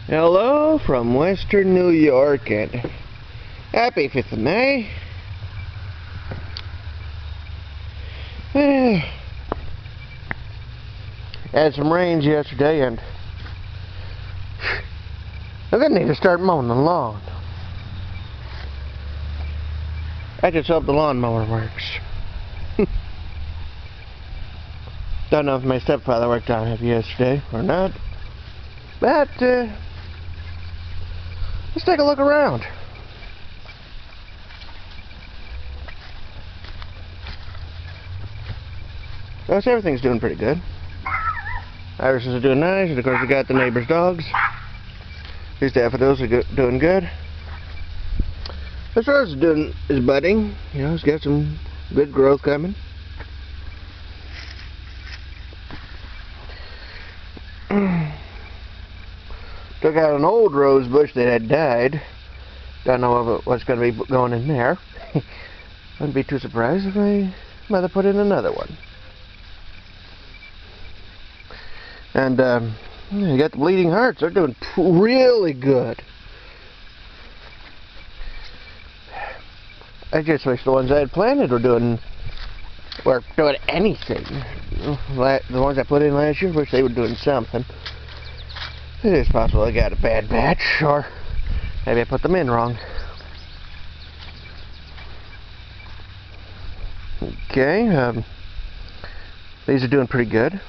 Hello from Western New York, and happy 5th of May. Had some rains yesterday, and I didn't need to start mowing the lawn. I just hope the lawnmower works. Don't know if my stepfather worked on it yesterday or not, but let's take a look around. Well, everything's doing pretty good. Irises are doing nice, and of course we got the neighbor's dogs. These daffodils are doing good. This rose is budding. You know, it's got some good growth coming. Took out an old rose bush that had died. Don't know what's going to be going in there. Wouldn't be too surprised if my mother put in another one. And you got the bleeding hearts. They're doing really good. I just wish the ones I had planted were doing anything. The ones I put in last year, wish they were doing something. It is possible I got a bad batch, or maybe I put them in wrong. Okay, these are doing pretty good.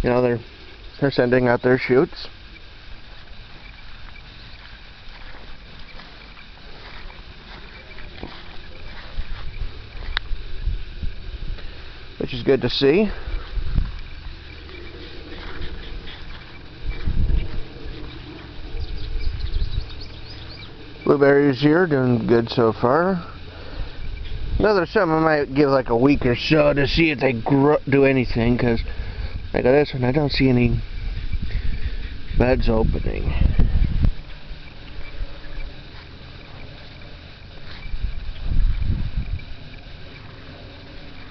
You know, they're sending out their shoots. Which is good to see. Blueberries here doing good so far. Another some I might give like a week or so to see if they do anything, because like this one I don't see any buds opening.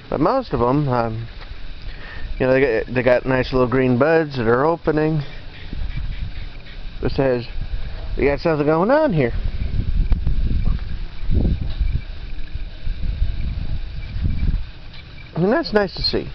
But most of them, you know, they got nice little green buds that are opening. It says we got something going on here. And that's nice to see.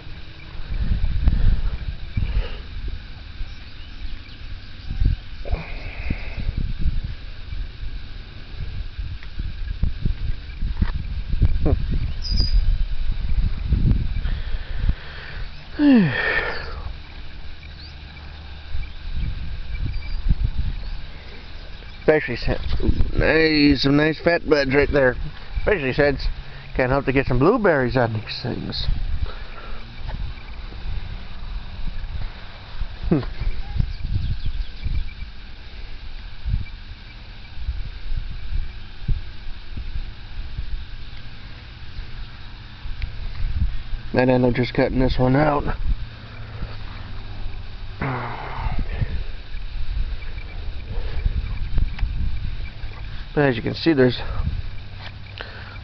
Especially some nice fat buds right there. Especially since can't help to get some blueberries on these things. Might end up just cutting this one out. But as you can see, there's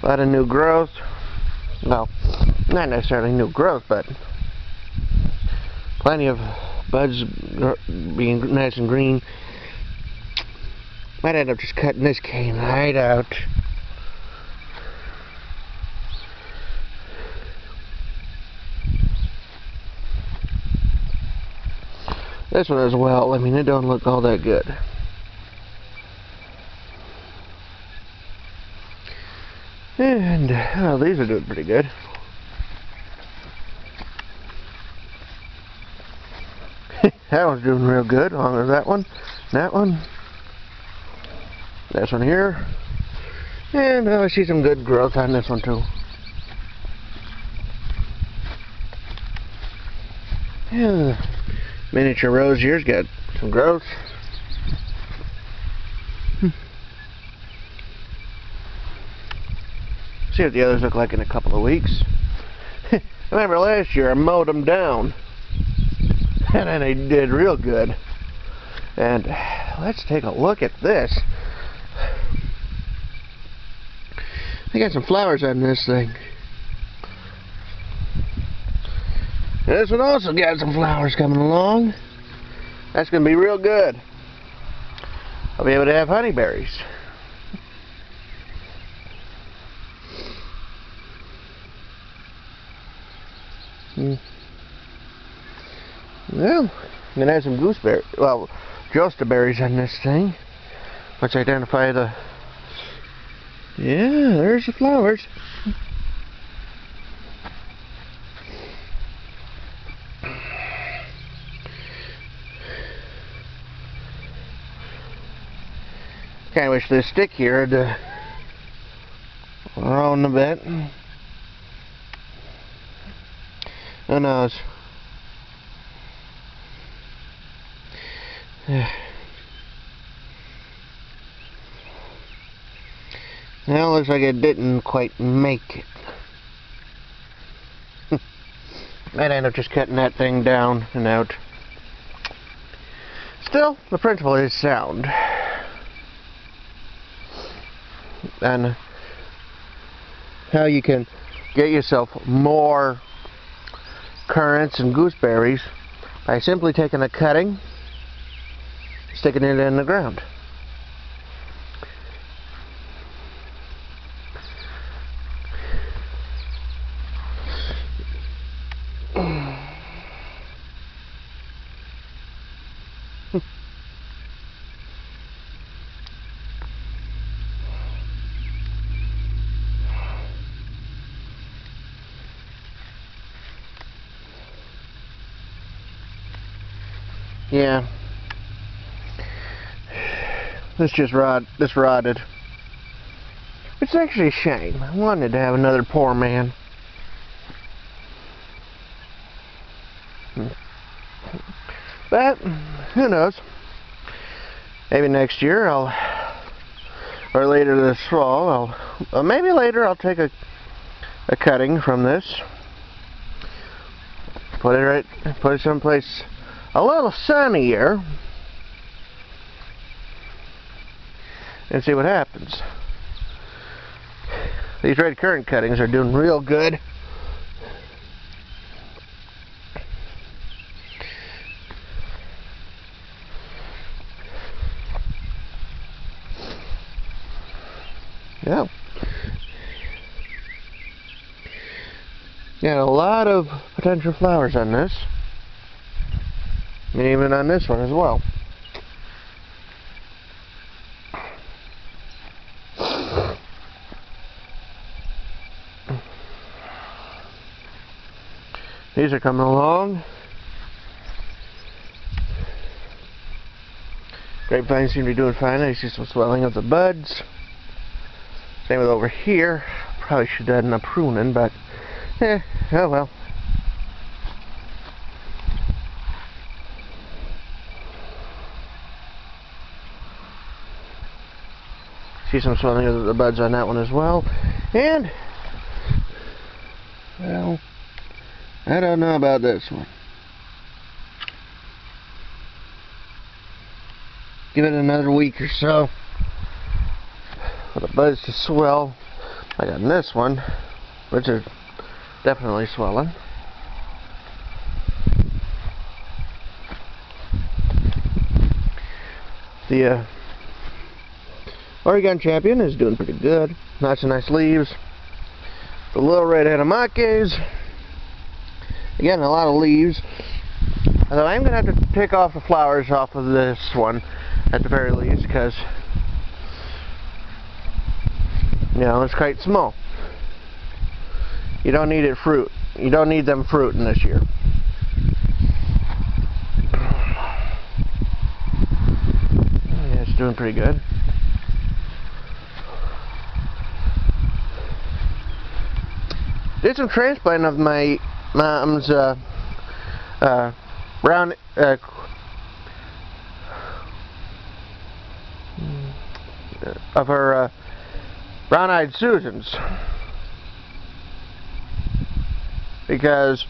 a lot of new growth. Well, not necessarily new growth, but plenty of buds being nice and green. Might end up just cutting this cane right out. This one as well. I mean, it don't look all that good. And well, these are doing pretty good. That one's doing real good, along with that one, this one here, and I see some good growth on this one too. Yeah, miniature rose here's got some growth. See what the others look like in a couple of weeks. Remember last year I mowed them down, and then they did real good. And let's take a look at this. I got some flowers on this thing. And this one also got some flowers coming along. That's going to be real good. I'll be able to have honeyberries. Well, I'm going to have some gooseberry, well, jostaberries on this thing. Let's identify the... Yeah, there's the flowers. Kinda wish this stick here had grown a bit. Who knows? Well, looks like it didn't quite make it. I'd end up just cutting that thing down and out. Still, the principle is sound. And how you can get yourself more currants and gooseberries by simply taking a cutting, sticking it in the ground. Yeah. This rotted. It's actually a shame. I wanted to have another poor man. But, who knows? Maybe next year or later this fall, maybe later I'll take a cutting from this, put it someplace a little sunnier, and see what happens. These red currant cuttings are doing real good. Yeah. Got a lot of potential flowers on this. And even on this one as well. These are coming along. Grapevines seem to be doing fine. I see some swelling of the buds. Same with over here. Probably should have done a pruning, but oh well. See some swelling of the buds on that one as well. And, well, I don't know about this one. Give it another week or so for the buds to swell, like on this one, which are definitely swelling. The Oregon Champion is doing pretty good. Lots of nice leaves. The little red Hanamakes, again, a lot of leaves. Although I'm going to have to take off the flowers off of this one at the very least, because you know, it's quite small. You don't need it fruit. You don't need them fruiting this year. Yeah, it's doing pretty good. Did some transplanting of my mom's brown of her brown-eyed Susans, because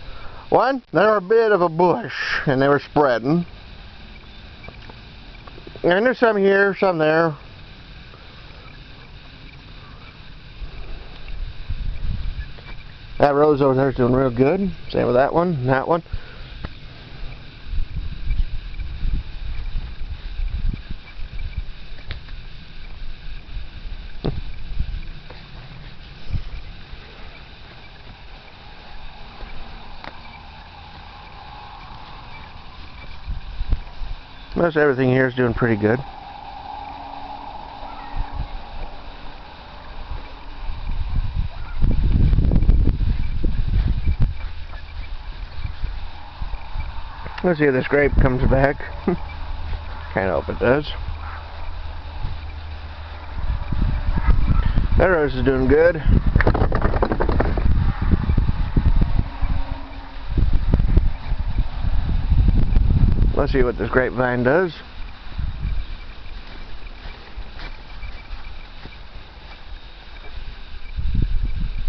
one, they were a bit of a bush and they were spreading, and there's some here, some there. That rose over there is doing real good. Same with that one and that one. Most everything here is doing pretty good. Let's see if this grape comes back. Kind of hope it does. That rose is doing good. Let's see what this grapevine does.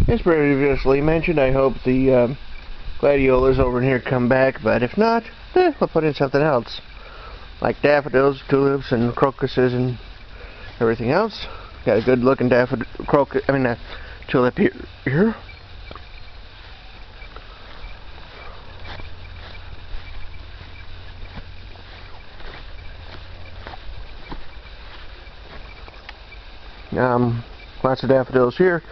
As previously mentioned, I hope the gladiolas over in here come back, but if not, we'll put in something else. Like daffodils, tulips, and crocuses, and everything else. Got a good looking tulip here. Lots of daffodils here.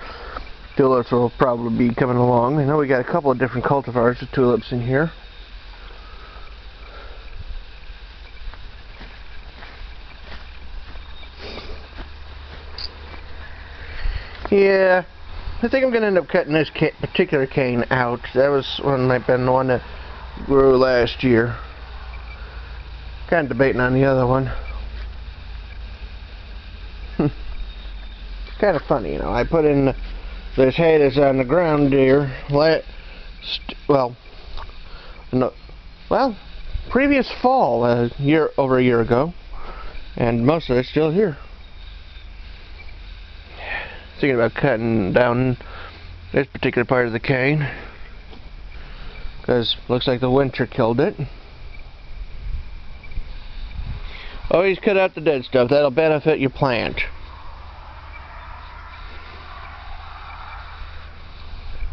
Tulips will probably be coming along. I know we got a couple of different cultivars of tulips in here. Yeah, I think I'm going to end up cutting this particular cane out. That was might have been the one that grew last year. Kind of debating on the other one. Kind of funny, you know. I put in this hay that's on the ground here. Previous fall, over a year ago, and most of it's still here. Thinking about cutting down this particular part of the cane because looks like the winter killed it. Always cut out the dead stuff. That'll benefit your plant.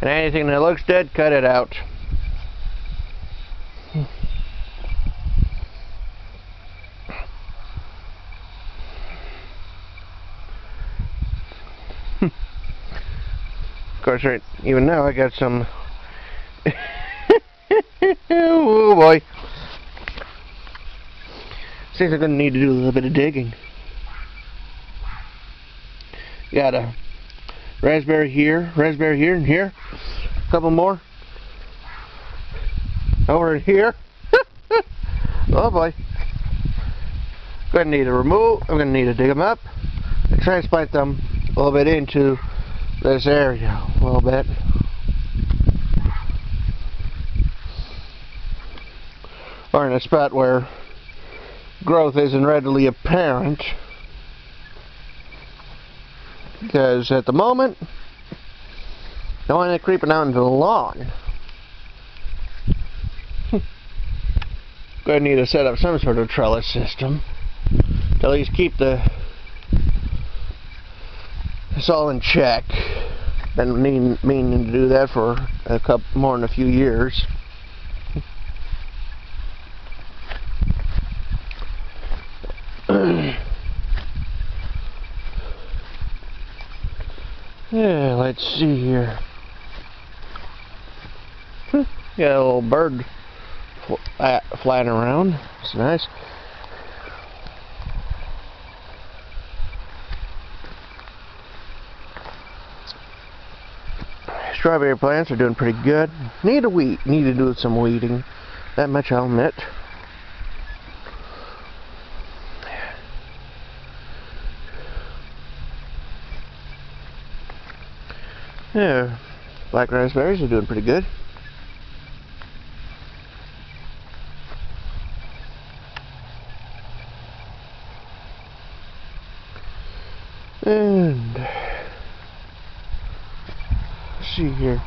And anything that looks dead, cut it out. Of course, right even now I got some. Oh boy! Seems I'm gonna need to do a little bit of digging. Got a raspberry here, and here. A couple more. Over in here. Oh boy! Gonna need to remove. I'm gonna need to dig them up and transplant them a little bit into this area a little bit. Or in a spot where growth isn't readily apparent. Because at the moment, no one is creeping out into the lawn. Gonna need to set up some sort of trellis system to at least keep this all in check. Been meaning to do that for more than a few years. Yeah, let's see here. Got a little bird flying around. It's nice. Strawberry plants are doing pretty good. Need to do some weeding. That much I'll admit. Yeah, black raspberries are doing pretty good. And let's see here.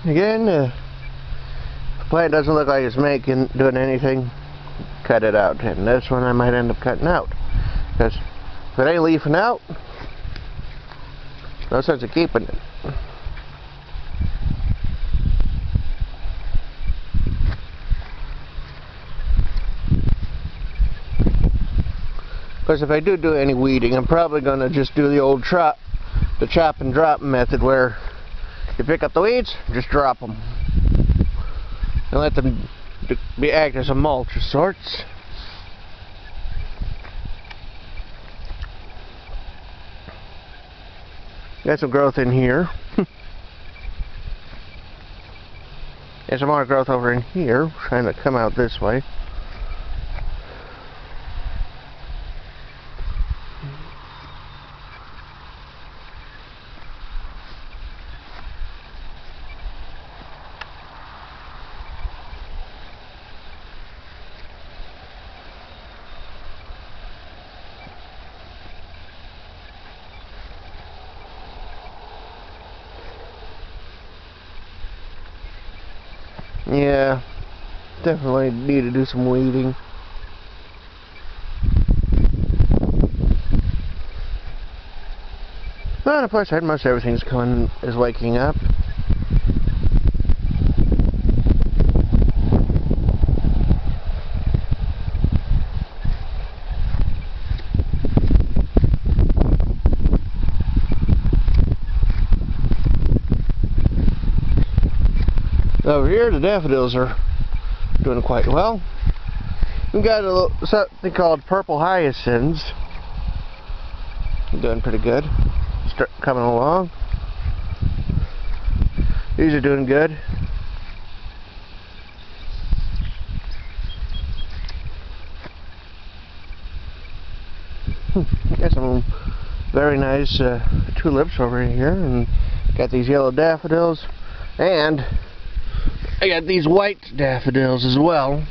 Again, the plant doesn't look like it's doing anything cut it out. And this one I might end up cutting out. Because if it ain't leafing out, no sense of keeping it. Because if I do any weeding, I'm probably going to just do the old chop and drop method, where you pick up the weeds, just drop them. And let them act as a mulch of sorts. Got some growth in here. And some more growth over in here, trying to come out this way. Yeah, definitely need to do some weeding. Well, on the plus side, most everything's is waking up. Over here, the daffodils are doing quite well. We've got something called purple hyacinths. Doing pretty good. Coming along. These are doing good. Got some very nice tulips over here, and got these yellow daffodils, and I got these white daffodils as well.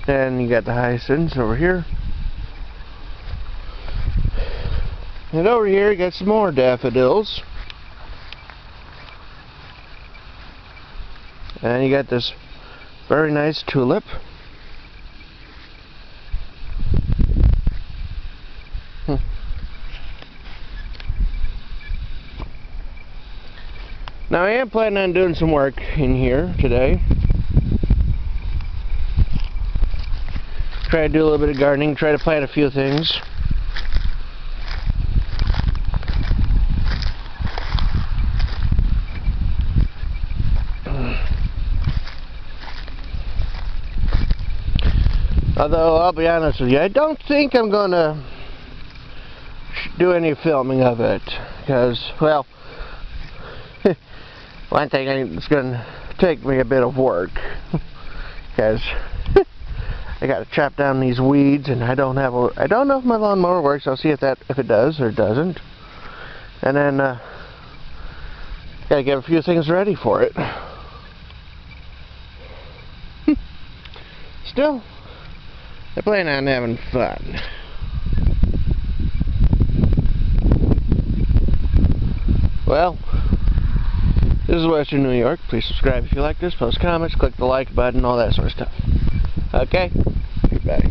And you got the hyacinths over here. And over here you got some more daffodils. And you got this very nice tulip. Now I am planning on doing some work in here today. Try to do a little bit of gardening, try to plant a few things. Although, I'll be honest with you, I don't think I'm going to do any filming of it. Because, well, one thing it's going to take me a bit of work. Because I got to chop down these weeds, and I don't know if my lawnmower works. I'll see if it does or doesn't. And then, got to get a few things ready for it. Still, I plan on having fun. Well, this is Western New York. Please subscribe if you like this, post comments, click the like button, all that sort of stuff. Okay? Goodbye.